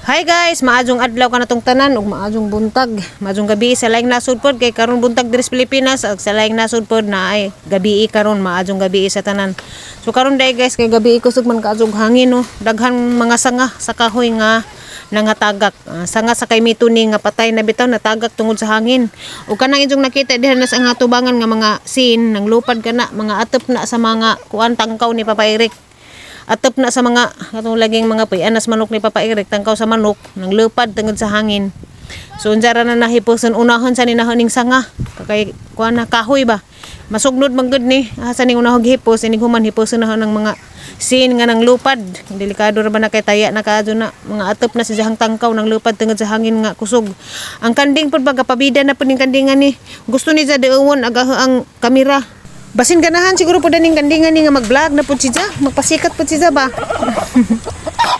Hi guys, maadjong adlaw ka natong tanan ug maadjong buntag, maadjong gabi sa laing nasud pod kay karon buntag diri sa Pilipinas ug sa laing nasud pod na ay gabi karon maadjong gabi sa tanan. So karon day guys kay gabi kusog man kaadjong hangin no, daghan mga sanga sa kahoy nga nangatagak. Sanga sa kay mituni nga patay na bitaw natagak tungod sa hangin. Ug kanang inyong nakita diha na sa nga tubangan nga mga scene nang lupad kana mga atop na sa mga kuan tangkaw ni Papa Eric. Atop na sa mga katong laging mga payanas manok ni Papa Eric tangkaw sa manok nang lupad tungod sa hangin. So unjara na nahiposon unahon sa ninahoning sanga kay kuan na kahoy ba. Masugnod man gud ni asa ning unahog hipos inig human hiposon na ng mga sin nga nang lupad. Delikado ra ba na kay taya na kaadto na mga atop na sa jahang tangkaw nang lupad tungod sa hangin nga kusog. Ang kanding pod baga pabida na pod ning kandingan ni. Gusto ni sa deawon aga ang kamera. Basin ganahan siguro po daning kandingan ni nga mag-vlog na po siya. Magpasikat po siya ba?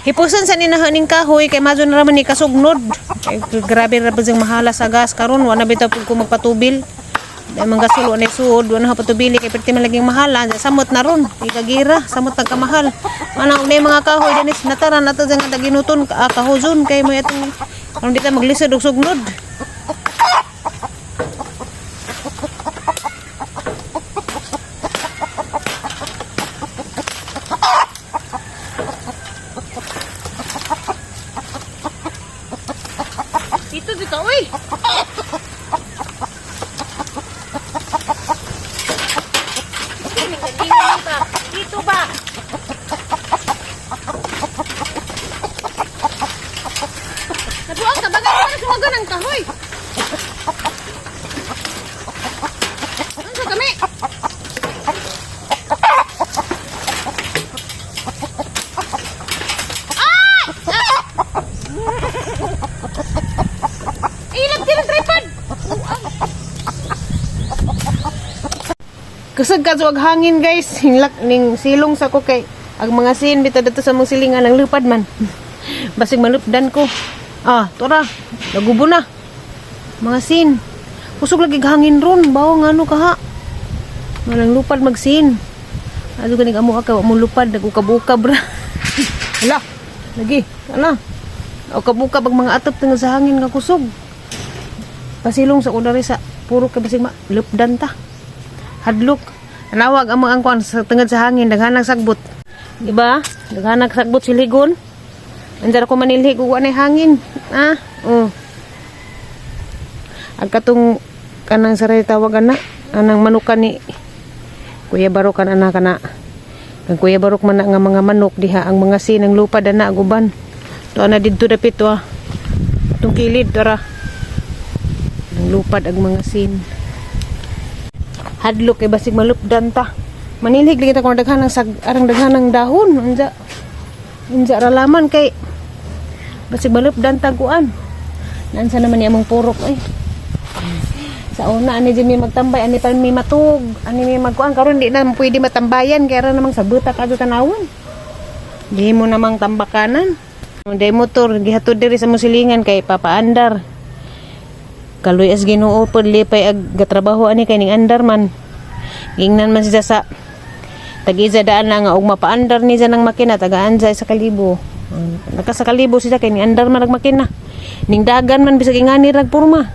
Hipusan sa ninahaning kahoy kay madyo na raman ni kasugnod. Kay grabe ra po siyang mahala sa gas karon wala bitaw po ko magpatubil. Dahil mga sulo na suod, wala na patubili kay perti man laging mahala. Samot na ron, ikagira, samot nagkamahal. Manang na mga kahoy danis nataran nato nga daginuton kahuzon kay mo atong karon dita maglisod og sugnod. Dito, uy! Dito ba? Nabuang ka, bagay mo na sumagan ang kahoy. Ano sa kami? Kusog ka ag hangin guys, hinglak ning silong sa ko kay ang mga sin bitaw dito sa mong silingan ang lupad man. Basig malupdan ko. Tora, nagubo na. Mga sin. Kusog lagi hangin ron, bawo ngano kaha. Walang lupad magsin. Ado ganing amo ka mo lupad nagukab-ukab ra. Hala, lagi. Ana. O kabukab ang mga atop tungod sa hangin nga kusog. Pasilong sa kunari sa puro ka basig lupdan ta. Hadlok nawag ang mga angkwan sa tungod sa hangin daghanang sagbot diba daghanang sagbot siligon andar ko manilhi ug anay hangin ang katong kanang saray tawagan na anang manukan ni Kuya Barok kana kana kang Kuya Barok man nga mga manok diha ang mga sinang lupad na guban to ana didto dapit to atong kilid tara ang lupad ang mga sin hadlok kay basig malupdan ta. Manilhig lagi ta kung daghan arang daghan ng dahon. Unja ra laman kay basig malupdan ta kuan. Nansa naman ni among purok ay. Sa una ani jud mi magtambay ani pa mi matug, ani mi magkuan karon di na pwede matambayan kay ra namang sa buta kadto tanawon. Di mo namang tambakanan. Day motor gihatod diri sa musilingan kay papaandar. Kaloy as Ginoo pod lipay ag gatrabaho ani kay ning andar man. Gingnan man siya sa tagiza daan na nga og mapaandar ni nang makina tagaan sa kalibo. Naka sa kalibo siya kay ning andar man ag makina. Ning dagan man bisag ingani rag porma.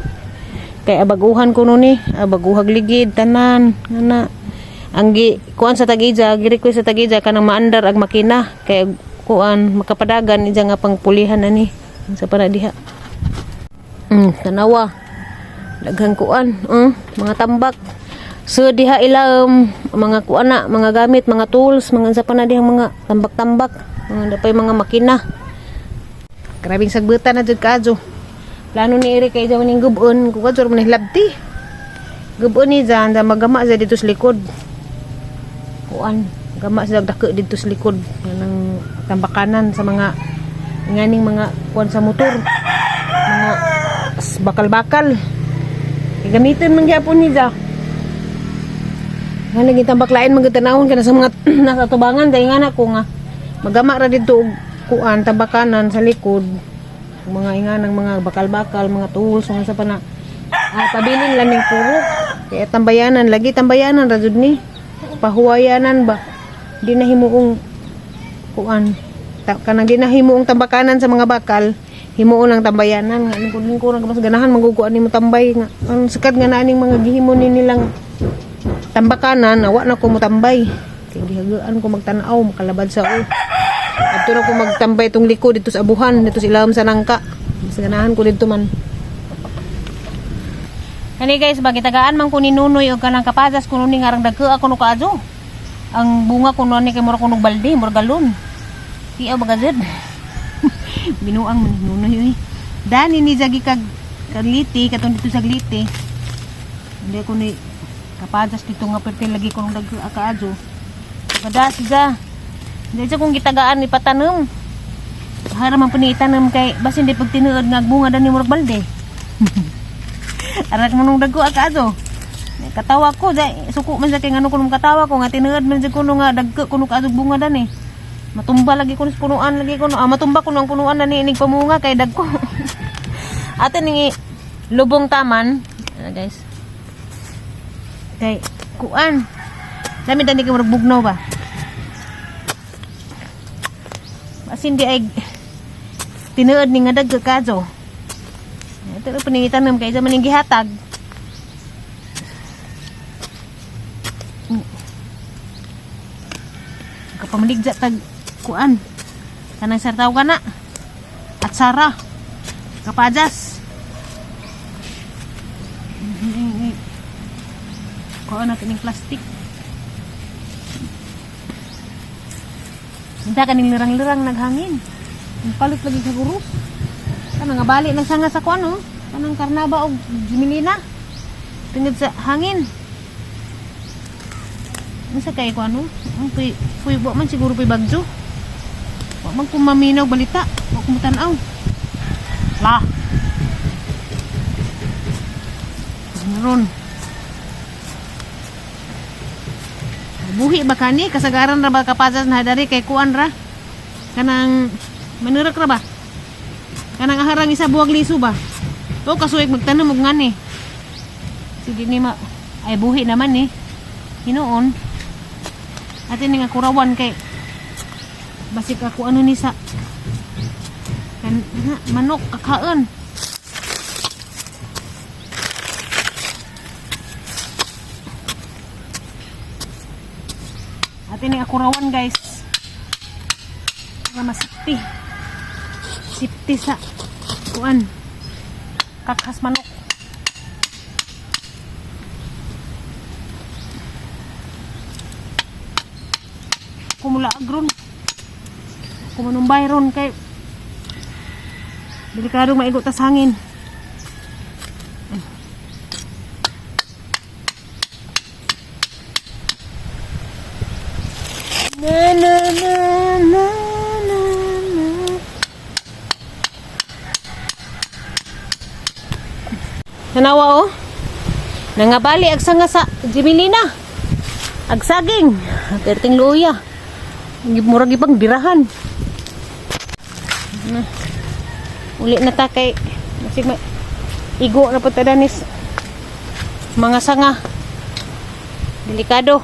Kay abaguhan kuno ni, abaguhag ligid tanan ngana. Ang kuan sa tagiza, gi-request sa tagiza kanang maandar ag makina kay kuan makapadagan ija nga pangpulihan ani sa para diha. Tanawa daghang kuan mga tambak so diha ilang mga kuana mga gamit mga tools mga sa panadihang mga tambak-tambak mga dapay mga makina grabing sagbutan na jud kadto plano ni Eric kay jaman ning gubon ko kadto man labti gubon ni jan da magama sa dito sa likod kuan gama sa dako dito sa likod ng tambakanan sa mga nganing mga kuan sa motor mga bakal-bakal gamitin man gyapon ni ja nga naging tambaklain magatanawon kana sa mga nasa tubangan dahil nga ko nga magama ra dito og kuan tambakanan sa likod mga inganang mga bakal-bakal mga tools nga sa pana pabilin lang ning puro kaya tambayanan lagi tambayanan ra jud ni pahuwayanan ba di na himuong kuan kanang di na himuong tambakanan sa mga bakal himuon ang tambayanan nga kunin ko mas ganahan maguguan nimo tambay nga ang sakad nga naaning mga gihimo ni nilang tambakanan awa na ko mo tambay kay gihagaan ko magtan-aw makalabad sa o adto na ko magtambay tong liko dito sa abuhan dito sa ilawom sa nangka mas ganahan ko dito man. Kani guys bagitagaan man ko ni Nunoy og kanang kapadas kuno ni ngarang dagko ako no kaadyo ang bunga kuno ni kay mura kuno balde mura galon tiaw bagazed. Binuang man Nunoy dani ni jagi kag kaliti katong dito sa gliti hindi ko ni kapadas dito nga perti lagi ko nung kaadyo kadas siya hindi siya kung gitagaan ni patanom haraman po ni itanam kay basta hindi pag tinuod nga bunga dani murag balde. Arak mo nung dagko kaadyo katawa ko suko man sa kay ngano ko nung katawa ko nga tinuod man sa kuno nga dagko kuno kaadyo bunga dani matumba lagi ko sa punuan lagi ko matumba ko ng punuan na niinig pamunga kay dagko. Ato ni lubong taman guys kay kuan dami dani kay murag bugnaw ba asin di ay tinuod ni nga dagko kaadyo ito paningitan nam kay zaman ning gihatag kapamaligja tag kuan kanang sartaw kana at sara kapadas kuan natin yung plastic hindi kaning lirang-lirang naghangin palit lagi sa gurus kanang nga bali nagsanga sa kuan no kanang karnaba og jimilina tungod sa hangin nasa kay ko ano puy man siguro puy bagjo wa man ko maminaw balita wa ko tan-aw la meron buhi ba kani kasagaran ra ba kapadas na dari kay kuan ra kanang manurak ra ba kanang aharang isa buwag liso ba to kasuig magtanom og ngani sige ni ay buhi naman eh hinuon atin nga kurawan kay basik ako ano ni sa kan manok kakaon atin nga kurawan guys para masipti sipti sa kuan kakas manok kumula agron kumanumbay ron kay delikado maigo tas hangin na na na na na na tanawa oh nangabali ag sanga sa Jimilina ag saging perting luya murag ipang birahan uli na ta kay masig igo na po tadanis mga sanga delikado